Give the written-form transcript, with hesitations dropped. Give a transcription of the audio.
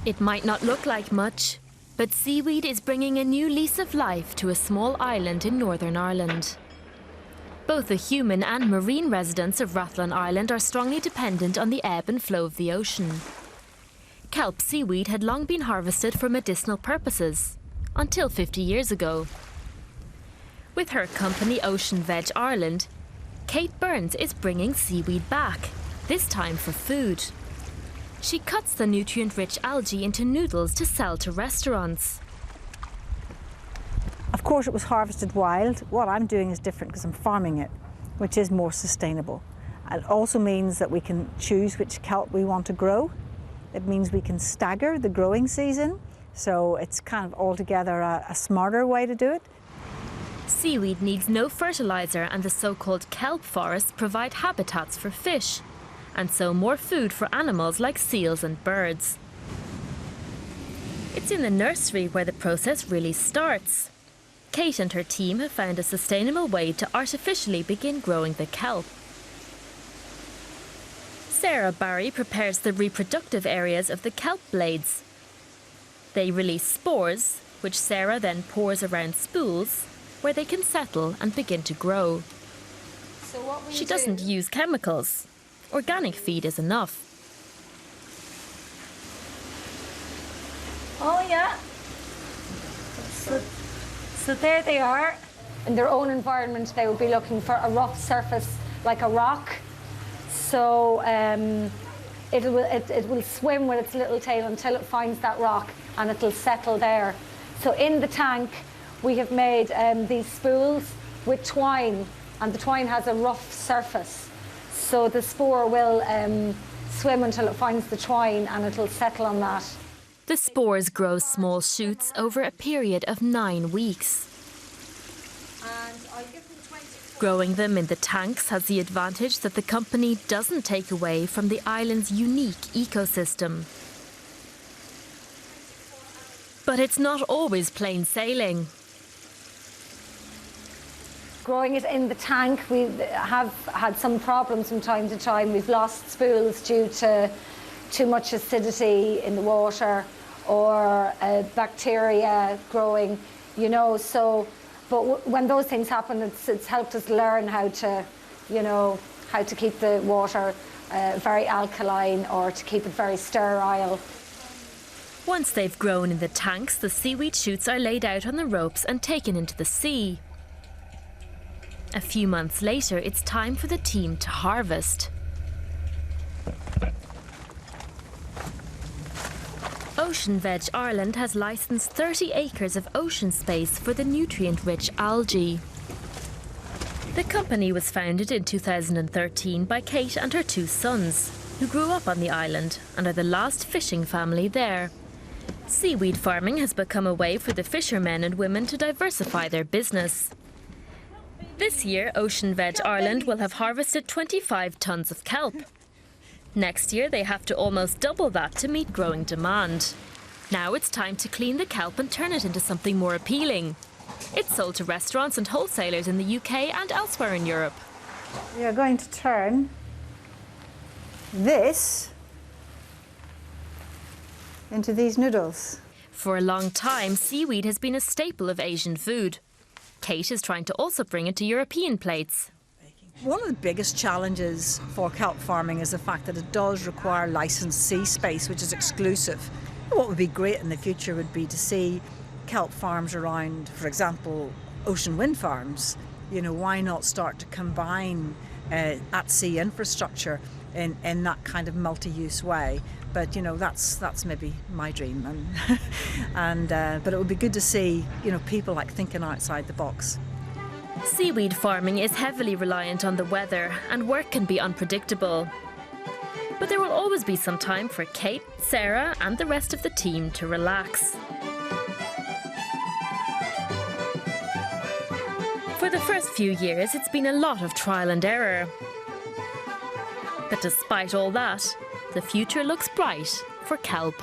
It might not look like much, but seaweed is bringing a new lease of life to a small island in Northern Ireland. Both the human and marine residents of Rathlin Island are strongly dependent on the ebb and flow of the ocean. Kelp seaweed had long been harvested for medicinal purposes, until 50 years ago. With her company Ocean Veg Ireland, Kate Burns is bringing seaweed back, this time for food. She cuts the nutrient-rich algae into noodles to sell to restaurants. Of course, it was harvested wild. What I'm doing is different because I'm farming it, which is more sustainable. It also means that we can choose which kelp we want to grow. It means we can stagger the growing season, so it's kind of altogether a smarter way to do it. Seaweed needs no fertilizer, and the so-called kelp forests provide habitats for fish, and so more food for animals like seals and birds. It's in the nursery where the process really starts. Kate and her team have found a sustainable way to artificially begin growing the kelp. Sarah Barry prepares the reproductive areas of the kelp blades. They release spores, which Sarah then pours around spools, where they can settle and begin to grow. She doesn't use chemicals. Organic feed is enough. Oh yeah. So there they are. In their own environment, they would be looking for a rough surface, like a rock. So it will swim with its little tail until it finds that rock, and it'll settle there. So in the tank, we have made these spools with twine, and the twine has a rough surface. So the spore will swim until it finds the twine, and it'll settle on that. The spores grow small shoots over a period of 9 weeks. Growing them in the tanks has the advantage that the company doesn't take away from the island's unique ecosystem. But it's not always plain sailing. Growing it in the tank, we have had some problems from time to time. We've lost spools due to too much acidity in the water or bacteria growing, you know. So, but when those things happen, it's helped us learn how to, you know, how to keep the water very alkaline or to keep it very sterile. Once they've grown in the tanks, the seaweed shoots are laid out on the ropes and taken into the sea. A few months later, it's time for the team to harvest. Ocean Veg Ireland has licensed 30 acres of ocean space for the nutrient-rich algae. The company was founded in 2013 by Kate and her 2 sons, who grew up on the island and are the last fishing family there. Seaweed farming has become a way for the fishermen and women to diversify their business. This year, Ocean Veg Ireland will have harvested 25 tonnes of kelp. Next year, they have to almost double that to meet growing demand. Now it's time to clean the kelp and turn it into something more appealing. It's sold to restaurants and wholesalers in the UK and elsewhere in Europe. We are going to turn this into these noodles. For a long time, seaweed has been a staple of Asian food. Kate is trying to also bring it to European plates. One of the biggest challenges for kelp farming is the fact that it does require licensed sea space, which is exclusive. What would be great in the future would be to see kelp farms around, for example, ocean wind farms. You know, why not start to combine at-sea infrastructure in that kind of multi-use way? But you know, that's maybe my dream, but it would be good to see, you know, people like thinking outside the box. Seaweed farming is heavily reliant on the weather, and work can be unpredictable. But there will always be some time for Kate, Sarah, and the rest of the team to relax. For the first few years, it's been a lot of trial and error. But despite all that, the future looks bright for kelp.